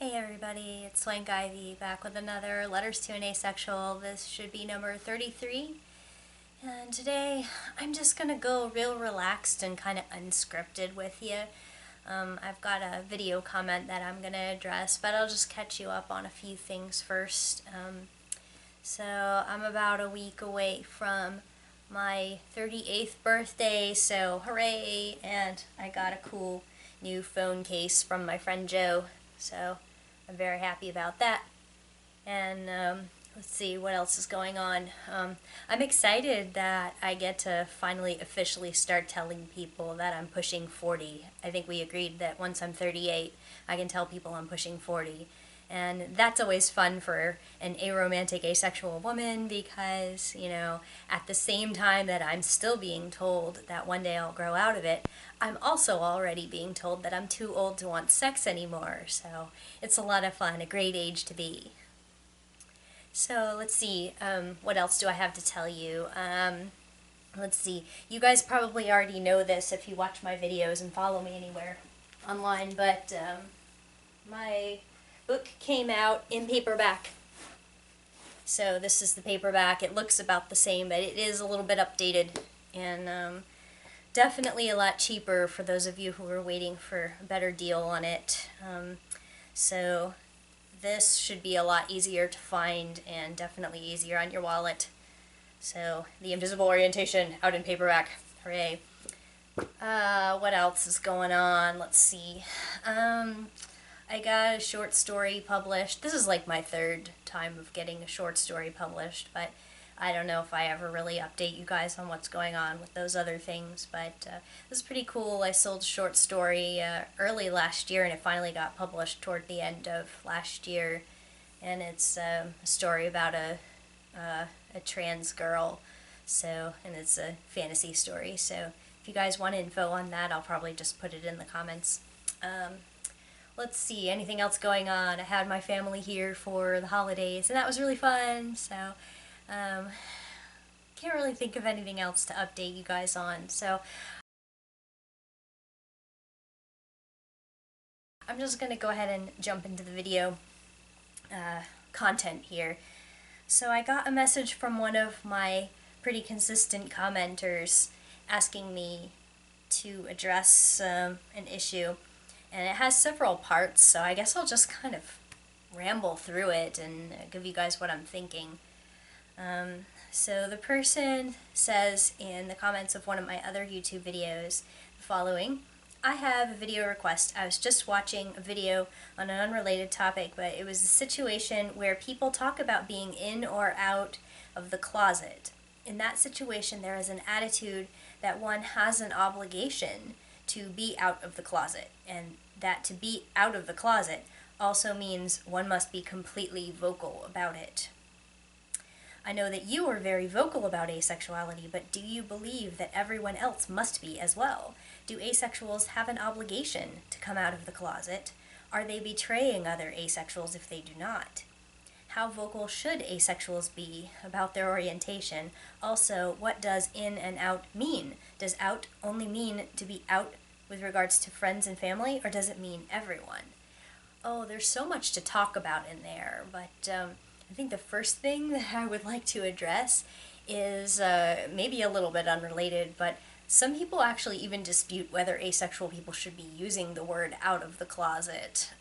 Hey everybody, it's Swank Ivy back with another Letters to an Asexual. This should be number 33. And today I'm just going to go real relaxed and kind of unscripted with you. I've got a video comment that I'm going to address, but I'll just catch you up on a few things first. So I'm about a week away from my 38th birthday, so hooray! And I got a cool new phone case from my friend Joe, so I'm very happy about that. And let's see what else is going on. I'm excited that I get to finally officially start telling people that I'm pushing 40. I think we agreed that once I'm 38, I can tell people I'm pushing 40. And that's always fun for an aromantic asexual woman because, at the same time that I'm still being told that one day I'll grow out of it, I'm also already being told that I'm too old to want sex anymore. So it's a lot of fun, a great age to be. So let's see, what else do I have to tell you? Let's see, you guys probably already know this if you watch my videos and follow me anywhere online, but my book came out in paperback. So this is the paperback. It looks about the same, but it is a little bit updated and definitely a lot cheaper for those of you who are waiting for a better deal on it. So this should be a lot easier to find and definitely easier on your wallet. So The Invisible Orientation out in paperback. Hooray. What else is going on? Let's see. I got a short story published. This is like my third time of getting a short story published, but I don't know if I ever really update you guys on what's going on with those other things, but this is pretty cool. I sold a short story early last year, and it finally got published toward the end of last year, and it's a story about a trans girl, and it's a fantasy story, so if you guys want info on that, I'll probably just put it in the comments. Let's see, anything else going on? I had my family here for the holidays, and that was really fun, so can't really think of anything else to update you guys on. So I'm just going to go ahead and jump into the video content here. So I got a message from one of my pretty consistent commenters asking me to address an issue. And it has several parts, so I guess I'll just kind of ramble through it and give you guys what I'm thinking. So the person says in the comments of one of my other YouTube videos the following: I have a video request. I was just watching a video on an unrelated topic, but it was a situation where people talk about being in or out of the closet. In that situation, there is an attitude that one has an obligation to be out of the closet, and that to be out of the closet also means one must be completely vocal about it. I know that you are very vocal about asexuality, but do you believe that everyone else must be as well? Do asexuals have an obligation to come out of the closet? Are they betraying other asexuals if they do not? How vocal should asexuals be about their orientation? Also, what does in and out mean? Does out only mean to be out with regards to friends and family, or does it mean everyone? Oh, there's so much to talk about in there, but I think the first thing that I would like to address is maybe a little bit unrelated, but some people actually even dispute whether asexual people should be using the word out of the closet.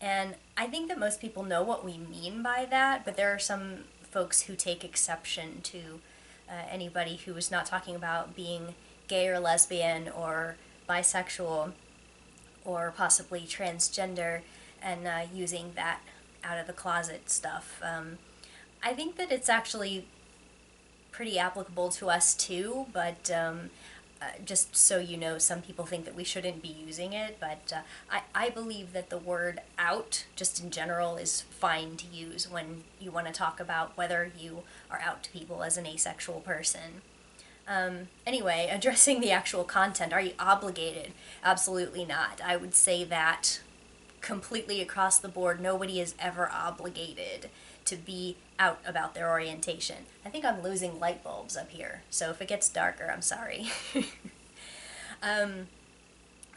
And I think that most people know what we mean by that, but there are some folks who take exception to anybody who is not talking about being gay or lesbian or bisexual or possibly transgender and using that out of the closet stuff. I think that it's actually pretty applicable to us too, but just so you know, some people think that we shouldn't be using it, but I believe that the word out, just in general, is fine to use when you want to talk about whether you are out to people as an asexual person. Anyway, addressing the actual content, are you obligated? Absolutely not. I would say that completely across the board, nobody is ever obligated to be out about their orientation. I think I'm losing light bulbs up here, so if it gets darker, I'm sorry.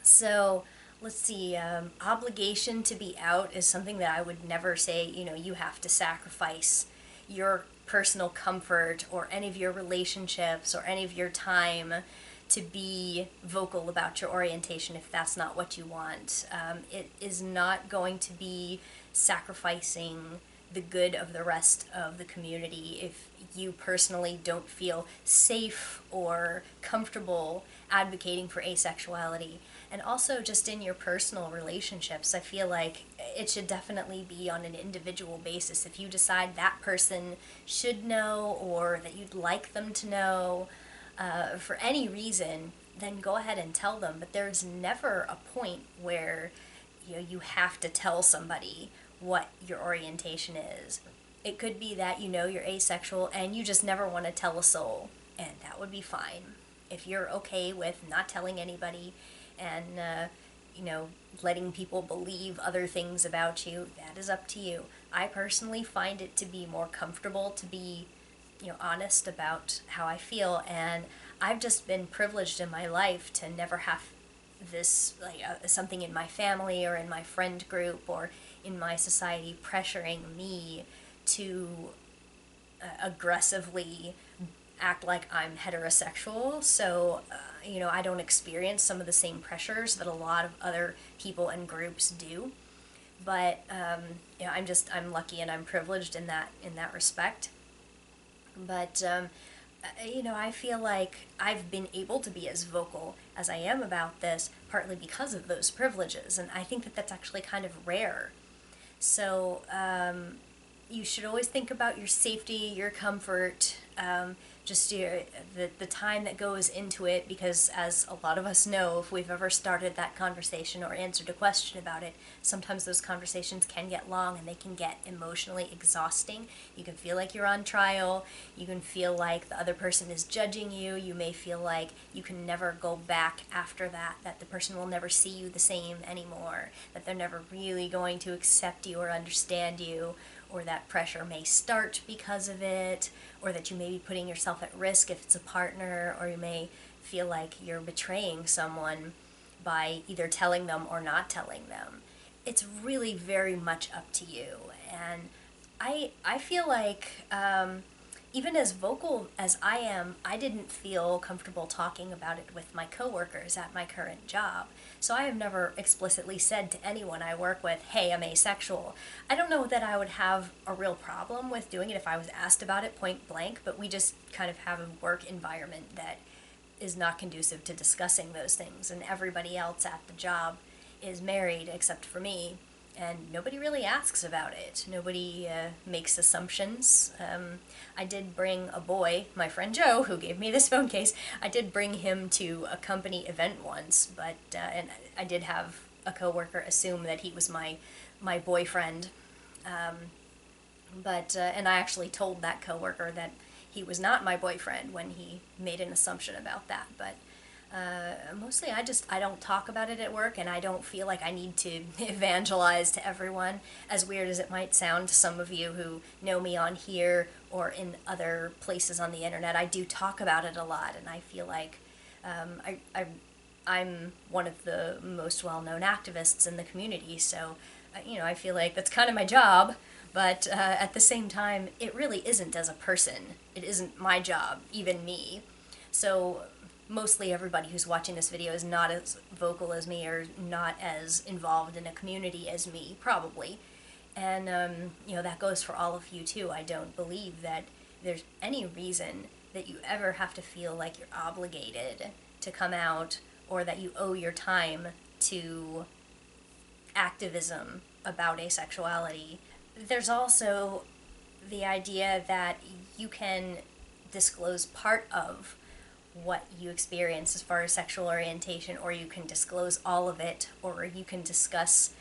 So let's see, obligation to be out is something that I would never say, you have to sacrifice your personal comfort or any of your relationships or any of your time to be vocal about your orientation if that's not what you want. It is not going to be sacrificing the good of the rest of the community if you personally don't feel safe or comfortable advocating for asexuality. And also just in your personal relationships, I feel like it should definitely be on an individual basis. If you decide that person should know or that you'd like them to know for any reason, then go ahead and tell them. But there's never a point where you have to tell somebody what your orientation is. It could be that you're asexual and you just never want to tell a soul, and that would be fine. If you're okay with not telling anybody and letting people believe other things about you, that is up to you. I personally find it to be more comfortable to be honest about how I feel, and I've just been privileged in my life to never have this something in my family or in my friend group or in my society pressuring me to aggressively act like I'm heterosexual. So I don't experience some of the same pressures that a lot of other people and groups do. But I'm lucky and I'm privileged in that respect. But I feel like I've been able to be as vocal as I am about this partly because of those privileges, and I think that that's actually kind of rare. So you should always think about your safety, your comfort, just the time that goes into it, because as a lot of us know, if we've ever started that conversation or answered a question about it, sometimes those conversations can get long and they can get emotionally exhausting. You can feel like you're on trial, you can feel like the other person is judging you, you may feel like you can never go back after that the person will never see you the same anymore, that they're never really going to accept you or understand you, or that pressure may start because of it, or that you may be putting yourself at risk if it's a partner, or you may feel like you're betraying someone by either telling them or not telling them. It's really very much up to you. And I feel like even as vocal as I am, I didn't feel comfortable talking about it with my coworkers at my current job. So I have never explicitly said to anyone I work with, hey, I'm asexual. I don't know that I would have a real problem with doing it if I was asked about it point blank, but we just kind of have a work environment that is not conducive to discussing those things, and everybody else at the job is married except for me. And nobody really asks about it. Nobody makes assumptions. I did bring a boy, my friend Joe, who gave me this phone case, I did bring him to a company event once, but and I did have a coworker assume that he was my boyfriend. And I actually told that coworker that he was not my boyfriend when he made an assumption about that. But mostly I don't talk about it at work, and I don't feel like I need to evangelize to everyone, as weird as it might sound to some of you who know me on here or in other places on the internet. I do talk about it a lot, and I feel like I'm one of the most well-known activists in the community, so I feel like that's kind of my job, but at the same time, it really isn't as a person. It isn't my job, even me. So mostly everybody who's watching this video is not as vocal as me or not as involved in a community as me, probably. And, that goes for all of you too. I don't believe that there's any reason that you ever have to feel like you're obligated to come out or that you owe your time to activism about asexuality. There's also the idea that you can disclose part of what you experience as far as sexual orientation, or you can disclose all of it, or you can discuss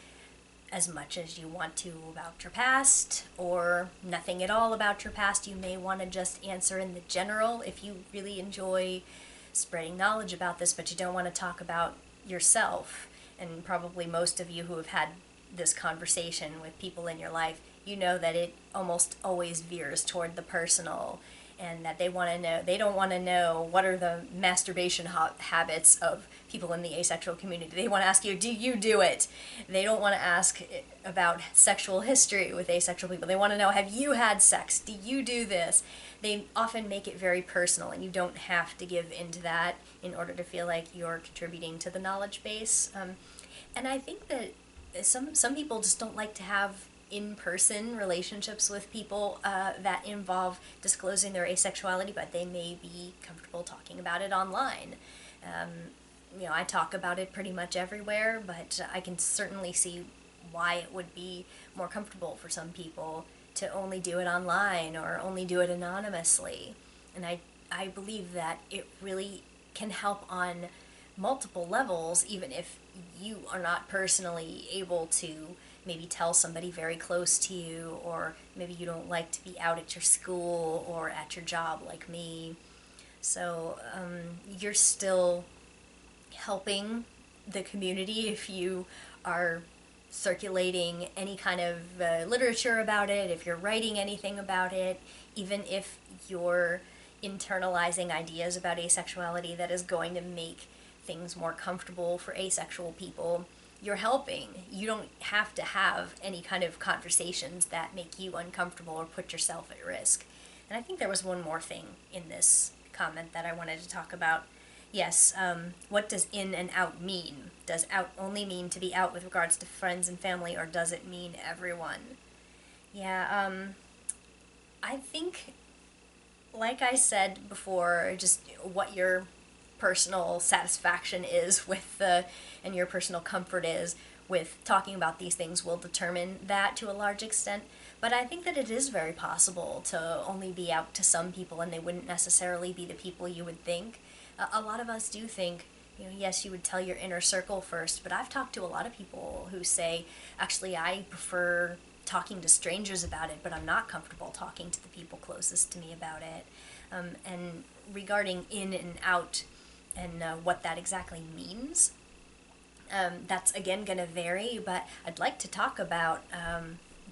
as much as you want to about your past, or nothing at all about your past. You may want to just answer in the general if you really enjoy spreading knowledge about this, but you don't want to talk about yourself. And probably most of you who have had this conversation with people in your life, you know that it almost always veers toward the personal, and that they don't want to know what are the masturbation habits of people in the asexual community. They want to ask you, do you do it? They don't want to ask about sexual history with asexual people. They want to know, have you had sex? Do you do this? They often make it very personal, and you don't have to give into that in order to feel like you're contributing to the knowledge base. And I think that some people just don't like to have in-person relationships with people that involve disclosing their asexuality, but they may be comfortable talking about it online. I talk about it pretty much everywhere, but I can certainly see why it would be more comfortable for some people to only do it online or only do it anonymously. And I believe that it really can help on multiple levels, even if you are not personally able to maybe tell somebody very close to you, or maybe you don't like to be out at your school or at your job like me. So you're still helping the community if you are circulating any kind of literature about it, if you're writing anything about it, even if you're internalizing ideas about asexuality that is going to make things more comfortable for asexual people, you're helping. You don't have to have any kind of conversations that make you uncomfortable or put yourself at risk. And I think there was one more thing in this comment that I wanted to talk about. Yes, what does in and out mean? Does out only mean to be out with regards to friends and family, or does it mean everyone? Yeah, I think, like I said before, just what your personal satisfaction is with and your personal comfort is with talking about these things will determine that to a large extent. But I think that it is very possible to only be out to some people, and they wouldn't necessarily be the people you would think. A lot of us do think, yes, you would tell your inner circle first, but I've talked to a lot of people who say, actually, I prefer talking to strangers about it, but I'm not comfortable talking to the people closest to me about it. And regarding in and out and what that exactly means, that's again going to vary, but I'd like to talk about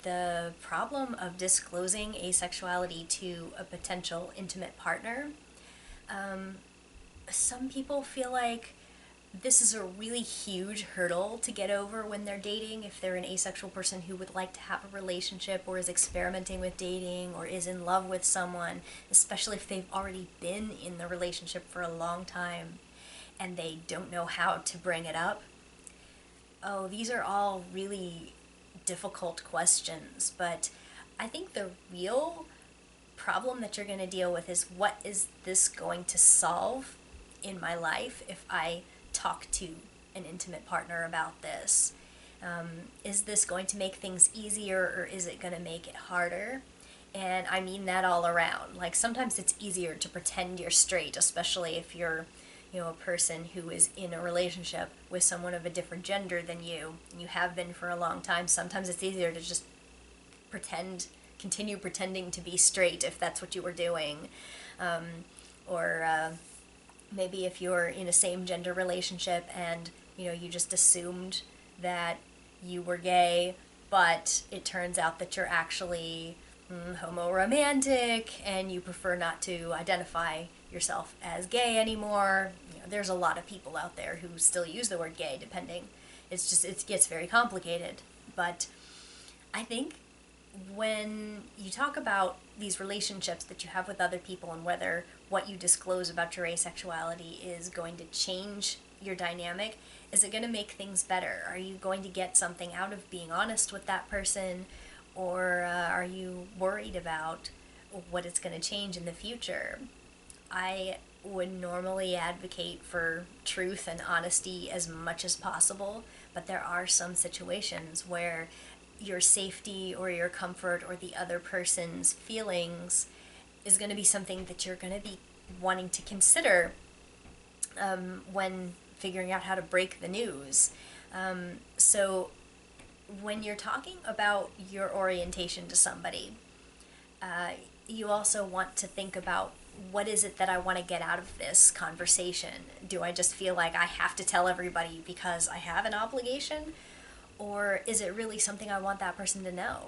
the problem of disclosing asexuality to a potential intimate partner. Some people feel like this is a really huge hurdle to get over when they're dating, if they're an asexual person who would like to have a relationship or is experimenting with dating or is in love with someone, especially if they've already been in the relationship for a long time and they don't know how to bring it up. Oh, these are all really difficult questions, but I think the real problem that you're going to deal with is, what is this going to solve in my life if I talk to an intimate partner about this? Is this going to make things easier, or is it going to make it harder? And I mean that all around. Like, sometimes it's easier to pretend you're straight, especially if you're a person who is in a relationship with someone of a different gender than you, and you have been for a long time. Sometimes it's easier to just continue pretending to be straight if that's what you were doing. Or maybe if you're in a same gender relationship and you just assumed that you were gay, but it turns out that you're actually homo-romantic and you prefer not to identify yourself as gay anymore. There's a lot of people out there who still use the word gay, depending. It gets very complicated. But I think when you talk about these relationships that you have with other people and whether what you disclose about your asexuality is going to change your dynamic, is it going to make things better? Are you going to get something out of being honest with that person, or are you worried about what it's going to change in the future? I would normally advocate for truth and honesty as much as possible, but there are some situations where your safety or your comfort or the other person's feelings is going to be something that you're going to be wanting to consider when figuring out how to break the news. So when you're talking about your orientation to somebody, you also want to think about, what is it that I want to get out of this conversation? Do I just feel like I have to tell everybody because I have an obligation? Or is it really something I want that person to know?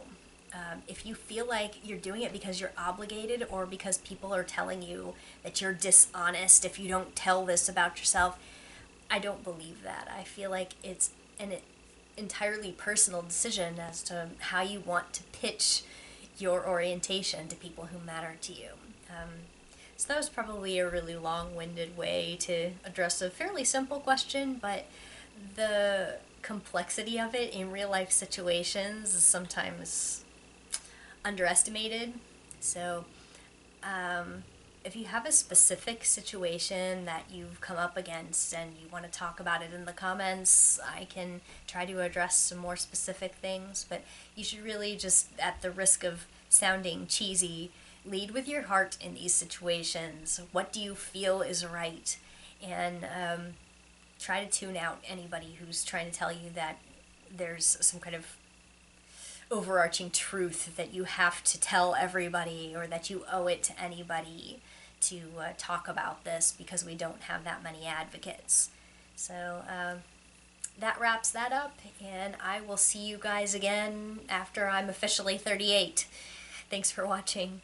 If you feel like you're doing it because you're obligated, or because people are telling you that you're dishonest if you don't tell this about yourself, I don't believe that. I feel like it's an entirely personal decision as to how you want to pitch your orientation to people who matter to you. So that was probably a really long-winded way to address a fairly simple question, but the complexity of it in real-life situations is sometimes underestimated. So, if you have a specific situation that you've come up against and you want to talk about it in the comments, I can try to address some more specific things, but you should really just, at the risk of sounding cheesy, lead with your heart in these situations. What do you feel is right? And try to tune out anybody who's trying to tell you that there's some kind of overarching truth that you have to tell everybody or that you owe it to anybody to talk about this, because we don't have that many advocates. So that wraps that up, and I will see you guys again after I'm officially 38. Thanks for watching.